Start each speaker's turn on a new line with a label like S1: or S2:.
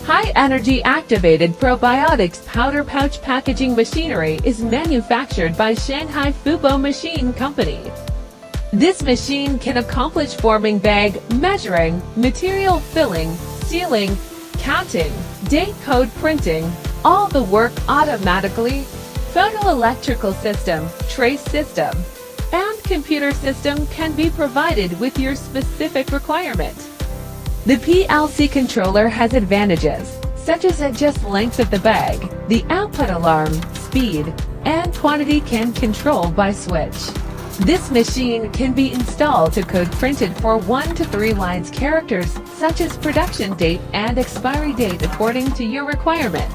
S1: High-energy activated probiotics powder pouch packaging machinery is manufactured by Shanghai Fubo Machine Company. This machine can accomplish forming bag, measuring, material filling, sealing, counting, date code printing, all the work automatically. Photoelectrical system, trace system, and computer system can be provided with your specific requirement. The PLC controller has advantages, such as adjust length of the bag, the output alarm, speed, and quantity can control by switch. This machine can be installed to code printed for 1 to 3 lines characters such as production date and expiry date according to your requirement.